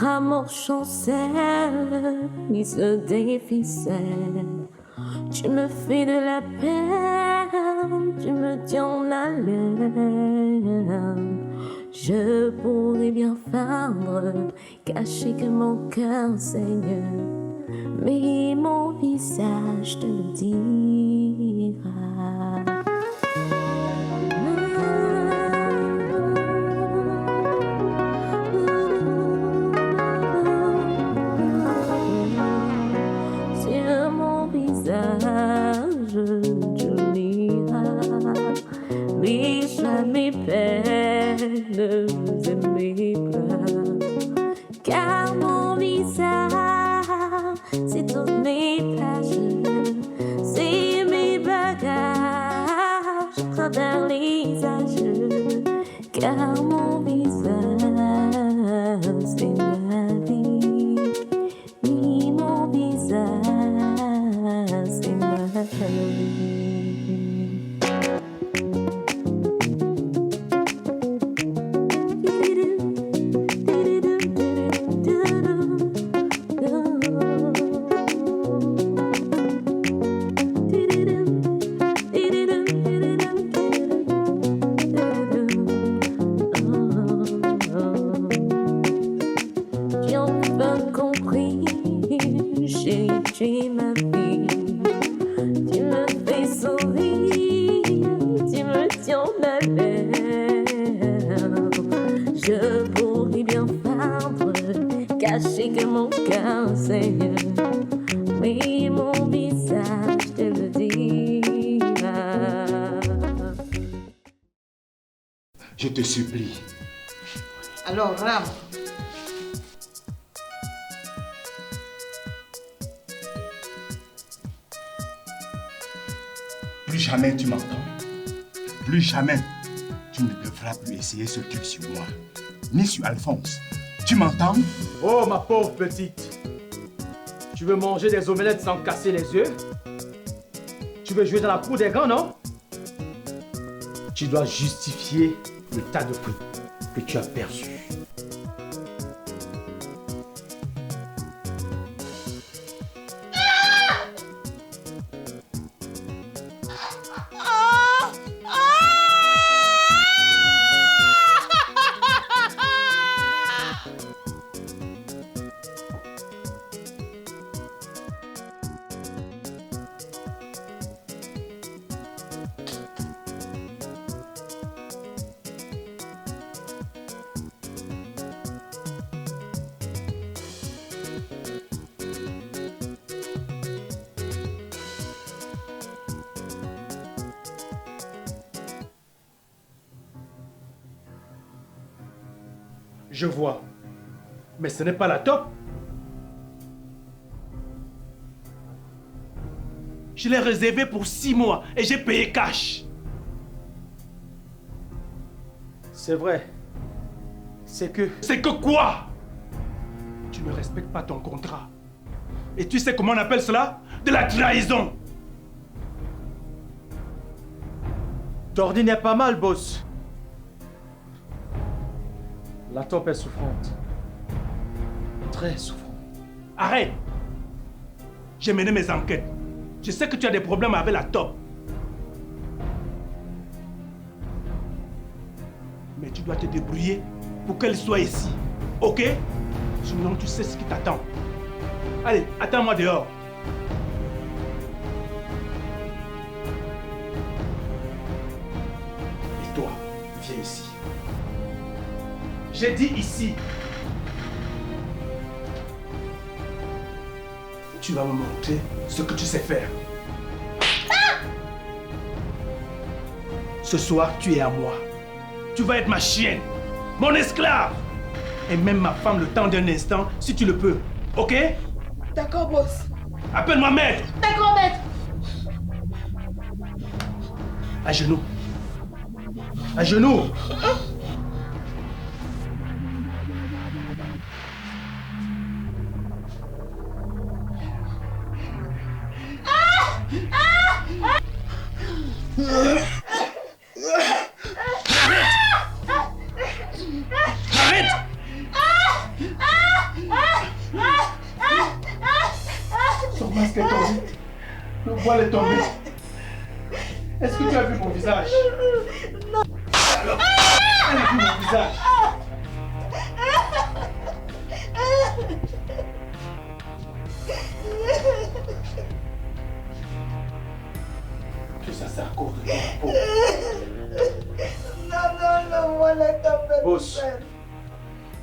Notre amour chancelle, mise des ficelles. Tu me fais de la peine, tu me tiens en haleine. Je pourrais bien feindre, cacher que mon cœur saigne, mais mon visage te le dira. Sur mon visage, tu liras mais jamais peines et mes pleurs, car mon visage, c'est toutes mes pages, c'est mes bagages à travers les âges, car mon visage, c'est ma vie, oui, mon visage, c'est ma vie. J'ai ma vie, tu me fais sourire, tu me tiens la lèvre. Je pourrais bien feindre, cacher que mon cœur saigne, mais mon visage te le dira. Je te supplie. Alors, Ram, Plus jamais tu m'entends. Plus jamais tu ne devras plus essayer ce truc sur moi. Ni sur Alphonse. Tu m'entends? Oh, ma pauvre petite. Tu veux manger des omelettes sans casser les yeux? Tu veux jouer dans la cour des grands, non? Tu dois justifier le tas de prix que tu as perçu. Je vois. Mais ce n'est pas la top. Je l'ai réservé pour 6 mois et j'ai payé cash. C'est vrai. C'est que... C'est que quoi? Tu ne respectes pas ton contrat. Et tu sais comment on appelle cela? De la trahison. Tordi n'est pas mal, boss. La taupe est souffrante. Très souffrante. Arrête! J'ai mené mes enquêtes. Je sais que tu as des problèmes avec la taupe. Mais tu dois te débrouiller pour qu'elle soit ici. Ok? Sinon tu sais ce qui t'attend. Allez, attends-moi dehors. Et toi, viens ici. J'ai dit ici. Tu vas me montrer ce que tu sais faire. Ce soir, tu es à moi. Tu vas être ma chienne, mon esclave. Et même ma femme le temps d'un instant, si tu le peux. Ok? d'accord, boss. Appelle-moi maître. D'accord, maître. À genoux. À genoux. Arrête! masque est tombé. Le voile est tombé. Est-ce que tu as vu mon visage? Non. Alors, elle a vu mon visage. Que ça sert à cause de ton peau. Non, le voile est tombé. Boss,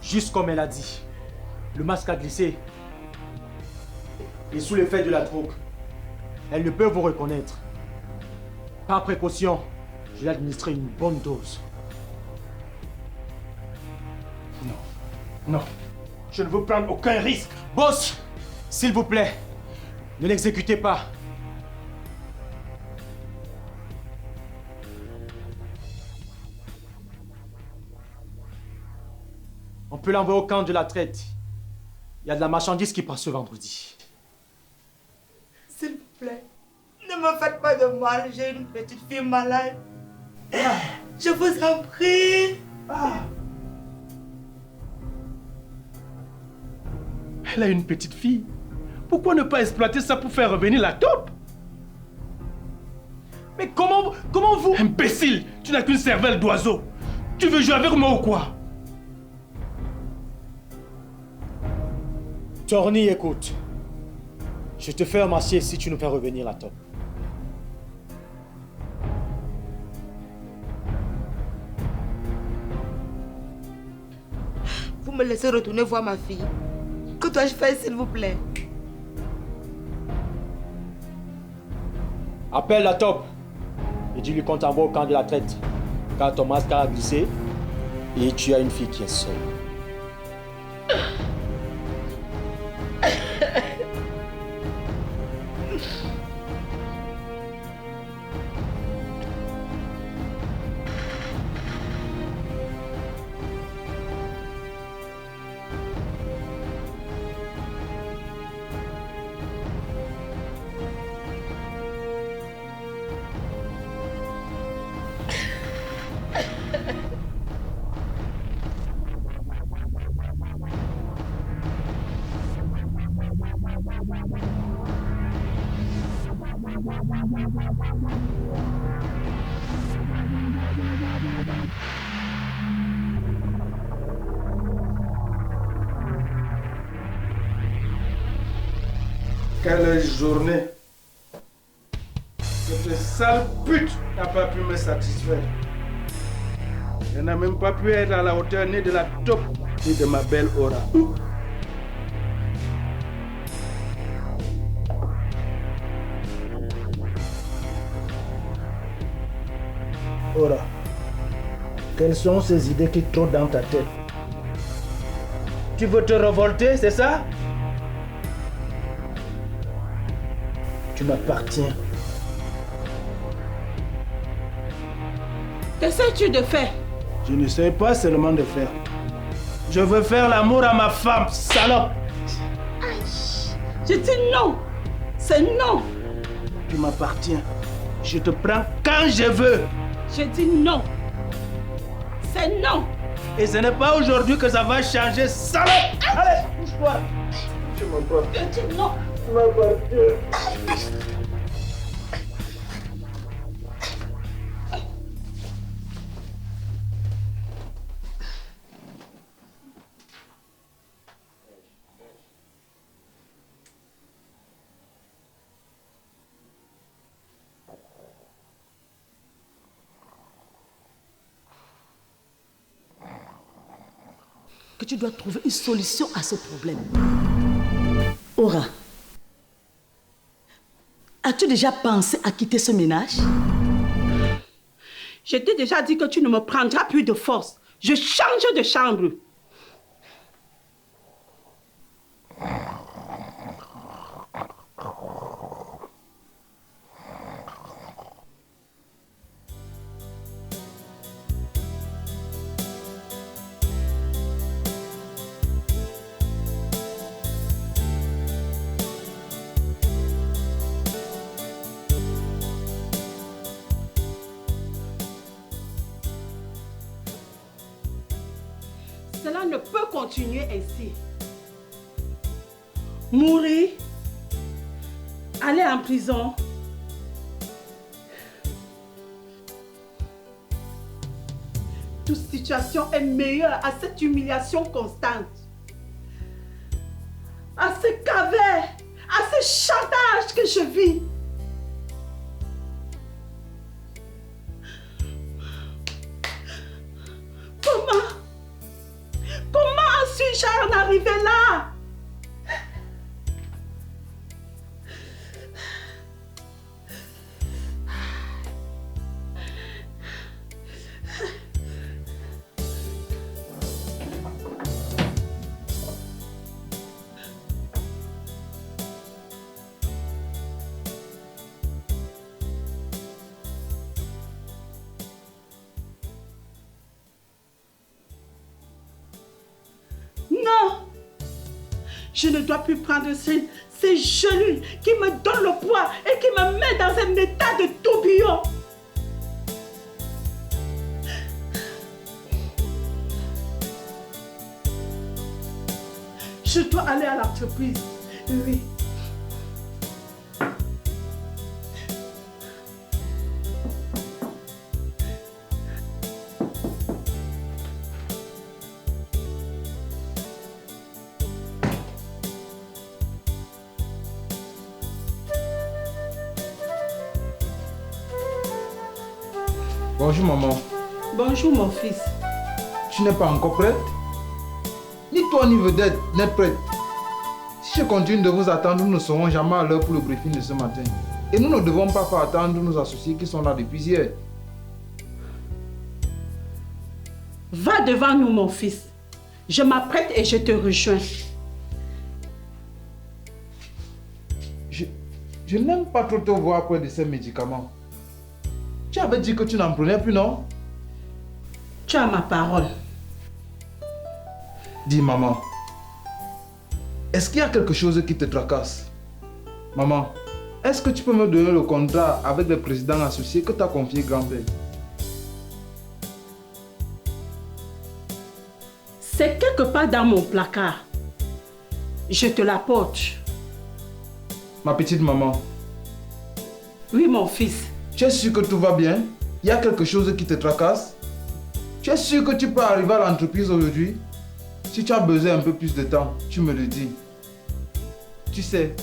juste comme elle a dit, le masque a glissé. Et sous l'effet de la drogue, elle ne peut vous reconnaître. Par précaution, je vais administrer une bonne dose. Non, je ne veux prendre aucun risque. Boss, s'il vous plaît, ne l'exécutez pas. On peut l'envoyer au camp de la traite. Il y a de la marchandise qui passe ce vendredi. S'il vous plaît, ne me faites pas de mal, j'ai une petite fille malade. Je vous en prie. Elle a une petite fille. Pourquoi ne pas exploiter ça pour faire revenir la taupe? Mais comment vous... Imbécile, tu n'as qu'une cervelle d'oiseau. Tu veux jouer avec moi ou quoi? Torny, écoute. Je te fais remercier si tu nous fais revenir la taupe. Vous me laissez retourner voir ma fille. Que dois-je faire, s'il vous plaît? Appelle la taupe et dis-lui qu'on t'envoie au camp de la traite. Car ton masque a glissé et tu as une fille qui est seule. Quelle journée! Cette sale pute n'a pas pu me satisfaire. Elle n'a même pas pu être à la hauteur ni de la taupe ni de ma belle Aura. Aura, quelles sont ces idées qui trottent dans ta tête? Tu veux te révolter, c'est ça? Tu m'appartiens. Qu'essaies-tu de faire? Je ne sais pas seulement de faire. Je veux faire l'amour à ma femme, salope! Je dis non! C'est non! Tu m'appartiens. Je te prends quand je veux. Je dis non! C'est non! Et ce n'est pas aujourd'hui que ça va changer, salope! Allez, bouge-toi! Tu m'appartiens. Je dis non! Tu m'appartiens. Que tu dois trouver une solution à ce problème. Aura, as-tu déjà pensé à quitter ce ménage? Je t'ai déjà dit que tu ne me prendras plus de force. Je change de chambre. Cela ne peut continuer ainsi. Mourir aller en prison. Toute situation est meilleure à cette humiliation constante. À ce cavert, à ce chantage que je vis. Comment suis-je en arrivé là? Je ne dois plus prendre ces genoux qui me donnent le poids et qui me mettent dans un état de tourbillon. Je dois aller à l'entreprise. Oui. Bonjour maman. Bonjour mon fils. Tu n'es pas encore prête? Ni toi ni Vedette n'êtes prête. Si je continue de vous attendre, nous ne serons jamais à l'heure pour le briefing de ce matin. Et nous ne devons pas faire attendre nos associés qui sont là depuis hier. Va devant nous mon fils. Je m'apprête et je te rejoins. Je n'aime pas trop te voir près de ces médicaments. Tu avais dit que tu n'en prenais plus, non? Tu as ma parole. Dis, maman, est-ce qu'il y a quelque chose qui te tracasse? Maman, est-ce que tu peux me donner le contrat avec le président associé que t'as confié grand-père? C'est quelque part dans mon placard. Je te l'apporte. Ma petite maman. Oui, mon fils. Tu es sûr que tout va bien? Il y a quelque chose qui te tracasse? Tu es sûr que tu peux arriver à l'entreprise aujourd'hui? Si tu as besoin un peu plus de temps, tu me le dis. Tu sais,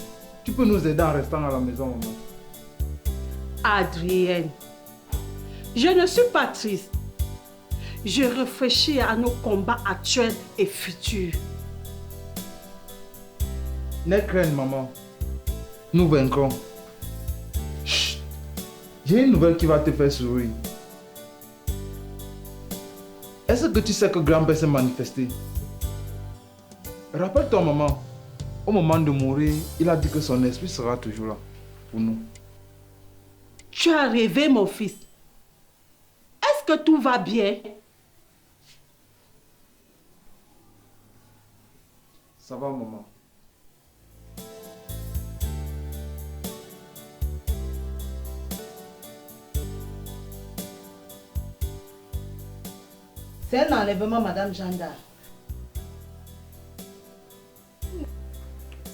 tu peux nous aider en restant à la maison, maman. Adrienne, je ne suis pas triste. Je réfléchis à nos combats actuels et futurs. N'aie crainte, maman. Nous vaincrons. Chut. J'ai une nouvelle qui va te faire sourire. Est-ce que tu sais que grand-père s'est manifesté? Rappelle-toi, maman, au moment de mourir, il a dit que son esprit sera toujours là pour nous. Tu as rêvé, mon fils. Est-ce que tout va bien? Ça va, maman. C'est un enlèvement, Madame Janda.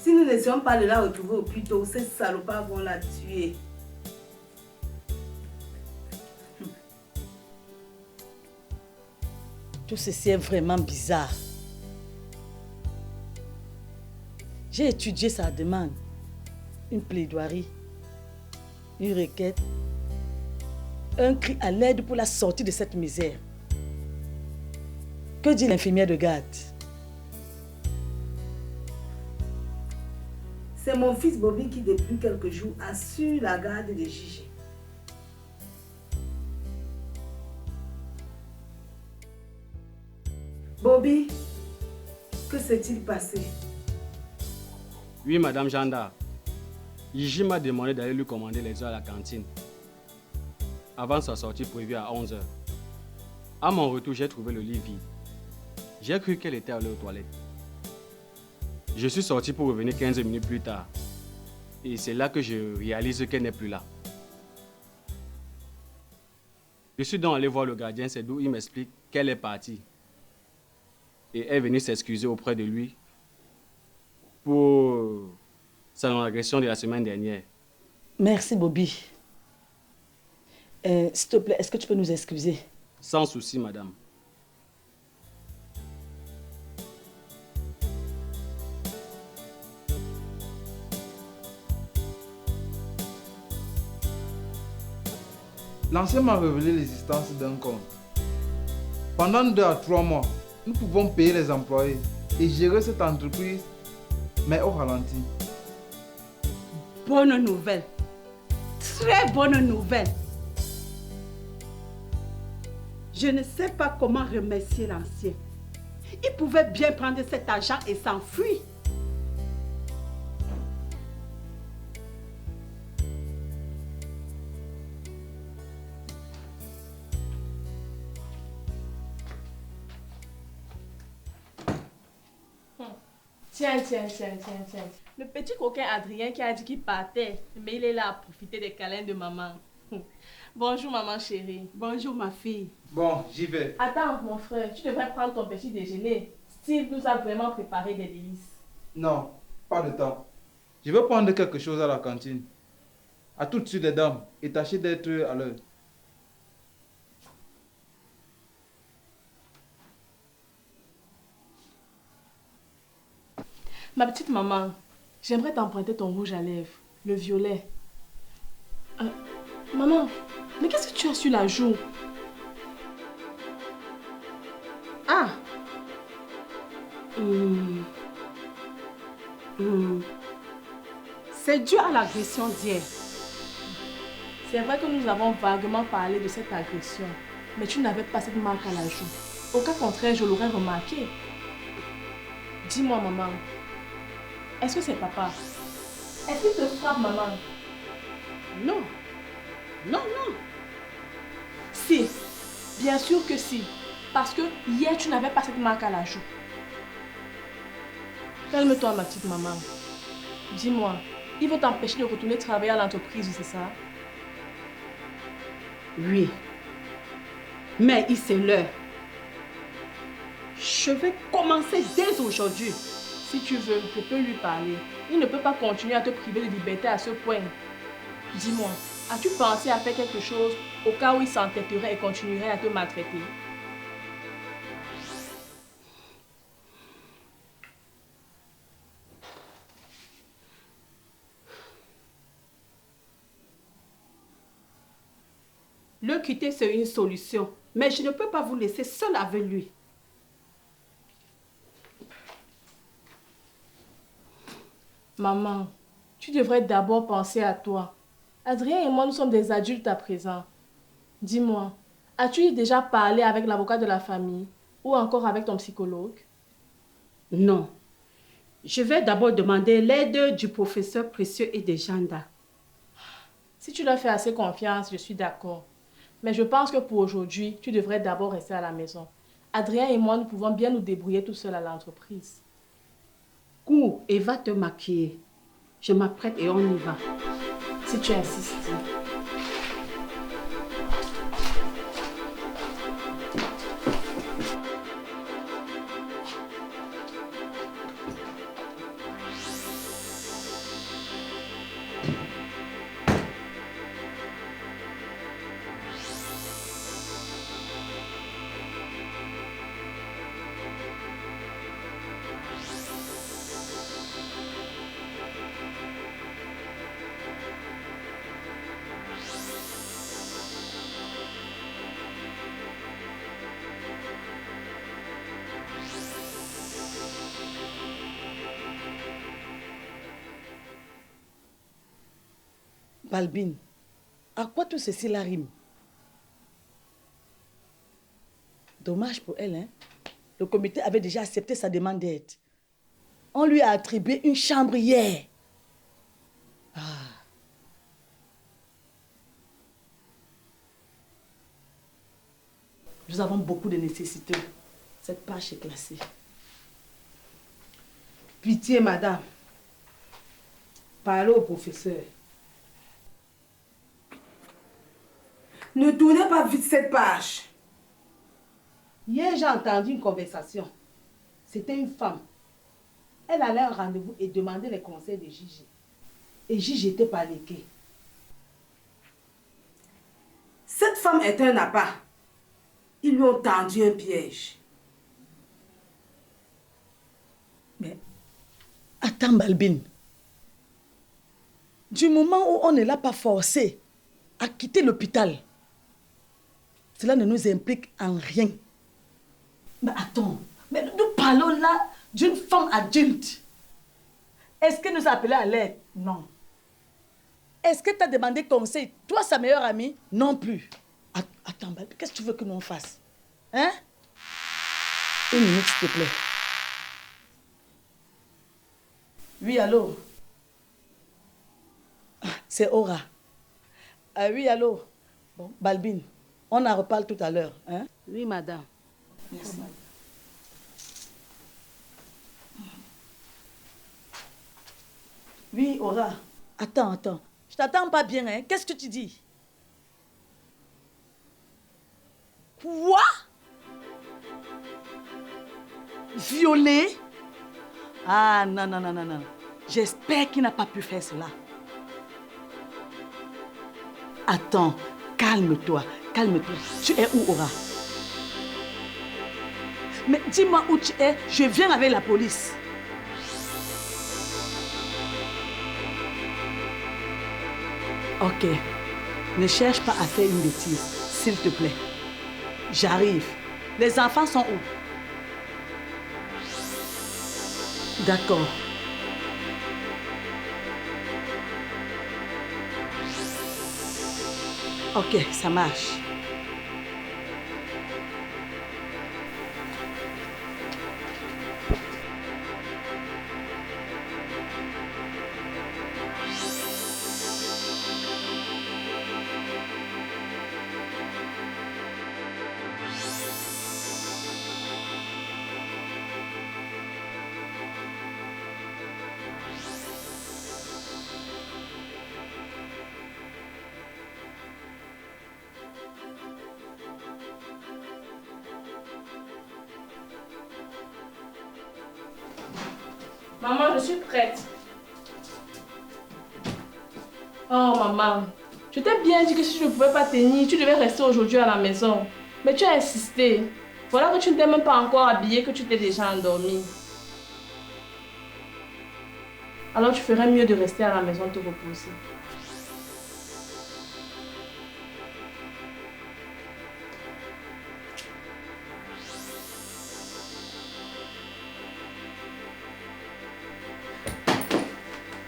Si nous n'essayons pas de la retrouver au plus tôt, ces salopards vont la tuer. Tout ceci est vraiment bizarre. J'ai étudié sa demande. Une plaidoirie, une requête, un cri à l'aide pour la sortie de cette misère. Que dit l'infirmière de garde? C'est mon fils Bobby qui, depuis quelques jours, assure la garde des Gigi. Bobby, que s'est-il passé? Oui, Madame Janda. Gigi m'a demandé d'aller lui commander les œufs à la cantine avant sa sortie prévue à 11 h. À mon retour, j'ai trouvé le lit vide. J'ai cru qu'elle était allée aux toilettes. Je suis sorti pour revenir 15 minutes plus tard. Et c'est là que je réalise qu'elle n'est plus là. Je suis donc allé voir le gardien, c'est d'où il m'explique qu'elle est partie. Et elle est venue s'excuser auprès de lui pour son agression de la semaine dernière. Merci, Bobby. S'il te plaît, est-ce que tu peux nous excuser? Sans souci, madame. L'ancien m'a révélé l'existence d'un compte. Pendant 2 à 3 mois, nous pouvons payer les employés et gérer cette entreprise, mais au ralenti. Bonne nouvelle. Très bonne nouvelle. Je ne sais pas comment remercier l'ancien. Il pouvait bien prendre cet argent et s'enfuir. Tiens. Le petit coquin Adrien qui a dit qu'il partait, mais il est là à profiter des câlins de maman. Bonjour maman chérie. Bonjour ma fille. Bon, j'y vais. Attends mon frère, tu devrais prendre ton petit déjeuner. Steve nous a vraiment préparé des délices. Non, pas de temps. Je vais prendre quelque chose à la cantine. À tout de suite les dames et tâchez d'être à l'heure. Ma petite maman, j'aimerais t'emprunter ton rouge à lèvres, le violet. Maman, mais qu'est-ce que tu as sur la joue? Ah. C'est dû à l'agression d'hier. C'est vrai que nous avons vaguement parlé de cette agression, mais tu n'avais pas cette marque à la joue. Au cas contraire, je l'aurais remarqué. Dis-moi maman, est-ce que c'est papa? Est-ce qu'il te frappe maman? Non. Non. Si, bien sûr que si. Parce que hier, tu n'avais pas cette marque à la joue. Calme-toi, ma petite maman. Dis-moi, il veut t'empêcher de retourner travailler à l'entreprise, c'est ça? Oui. Mais il c'est l'heure. Je vais commencer dès aujourd'hui. Si tu veux, je peux lui parler. Il ne peut pas continuer à te priver de liberté à ce point. Dis-moi, as-tu pensé à faire quelque chose au cas où il s'entêterait et continuerait à te maltraiter? Le quitter, c'est une solution. Mais je ne peux pas vous laisser seul avec lui. Maman, tu devrais d'abord penser à toi. Adrien et moi, nous sommes des adultes à présent. Dis-moi, as-tu déjà parlé avec l'avocat de la famille ou encore avec ton psychologue? Non. Je vais d'abord demander l'aide du professeur Précieux et des gendarmes. Si tu leur fais assez confiance, je suis d'accord. Mais je pense que pour aujourd'hui, tu devrais d'abord rester à la maison. Adrien et moi, nous pouvons bien nous débrouiller tout seuls à l'entreprise. Cours et va te maquiller. Je m'apprête et on y va. Si tu insistes. Balbine, à quoi tout ceci la rime? Dommage pour elle, hein? Le comité avait déjà accepté sa demande d'aide. On lui a attribué une chambre hier. Nous avons beaucoup de nécessités. Cette page est classée. Pitié, madame. Parlez au professeur. Ne tournez pas vite cette page. Hier, j'ai entendu une conversation. C'était une femme. Elle allait à un rendez-vous et demandait les conseils de Gigi. Et Gigi était paniqué. Cette femme est un appât. Ils lui ont tendu un piège. Mais attends, Balbine. Du moment où on ne l'a pas forcé à quitter l'hôpital, cela ne nous implique en rien. Mais attends, mais nous parlons là d'une femme adulte. Est-ce qu'elle nous a appelé à l'aide? Non. Est-ce que tu as demandé conseil? Toi, sa meilleure amie? Non plus. Attends, qu'est-ce que tu veux que nous on fasse? Hein? Une minute, s'il te plaît. Oui, allô? C'est Aura. Oui, allô? Bon, Balbine, on en reparle tout à l'heure. Hein? Oui, madame. Merci. Oui, Aura. Attends. Je t'attends pas bien, hein? Qu'est-ce que tu dis? Quoi? Violé? Ah, non. J'espère qu'il n'a pas pu faire cela. Attends, calme-toi. Tu es où, Aura? Mais dis-moi où tu es, je viens avec la police. Ok, ne cherche pas à faire une bêtise, s'il te plaît. J'arrive. Les enfants sont où? D'accord. Ok, ça marche. Maman, je suis prête. Oh, maman. Je t'ai bien dit que si je ne pouvais pas tenir, tu devais rester aujourd'hui à la maison. Mais tu as insisté. Voilà que tu ne t'es même pas encore habillée, que tu t'es déjà endormie. Alors tu ferais mieux de rester à la maison te reposer.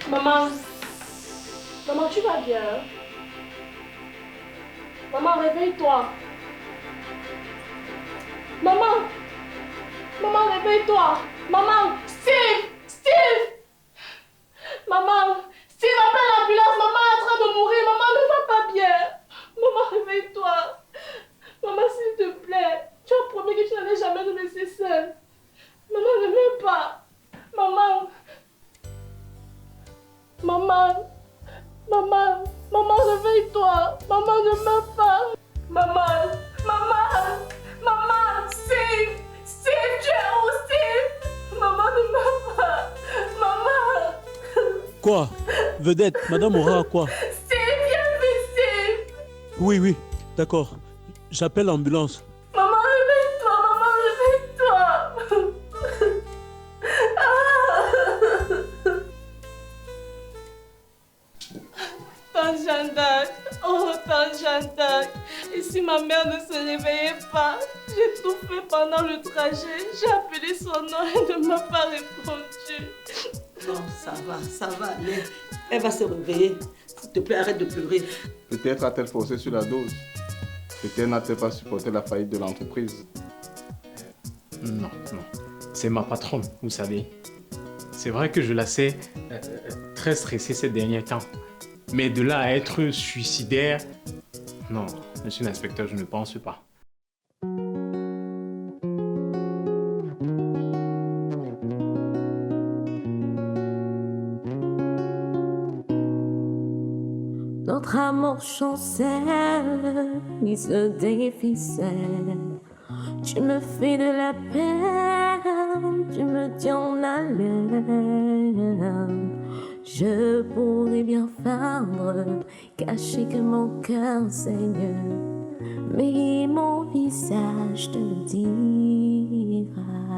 Maman, tu vas bien? Maman, réveille-toi. Maman, réveille-toi. Maman, Steve. Maman, Steve, appelle l'ambulance. Maman est en train de mourir. Maman ne va pas bien. Maman, réveille-toi. Maman, s'il te plaît. Tu as promis que tu n'allais jamais nous laisser seuls. Maman, ne m'aime pas. Maman, réveille-toi. Maman ne meurt pas. Maman, Steve, tu es où, Steve? Maman ne meurt pas. Maman. Quoi? Vedette, Madame Aura, quoi? Steve, viens vite, Steve. Oui, d'accord. J'appelle l'ambulance. Maman, réveille-toi. Tante Jeanne d'Arc, Tante Jeanne d'Arc. Et si ma mère ne se réveillait pas, j'ai tout fait pendant le trajet. J'ai appelé son nom et elle ne m'a pas répondu. Non, ça va aller. Elle va se réveiller. S'il te plaît, arrête de pleurer. Peut-être a-t-elle forcé sur la dose. Peut-être n'a-t-elle pas supporté la faillite de l'entreprise. Non. C'est ma patronne, vous savez. C'est vrai que je la sais très stressée ces derniers temps. Mais de là à être suicidaire, non, monsieur l'inspecteur, je ne pense pas. Notre amour chancelle, il se déficelle. Tu me fais de la peine, tu me tiens en haleine. Je pourrais bien feindre, cacher que mon cœur saigne. mais mon visage te le dira.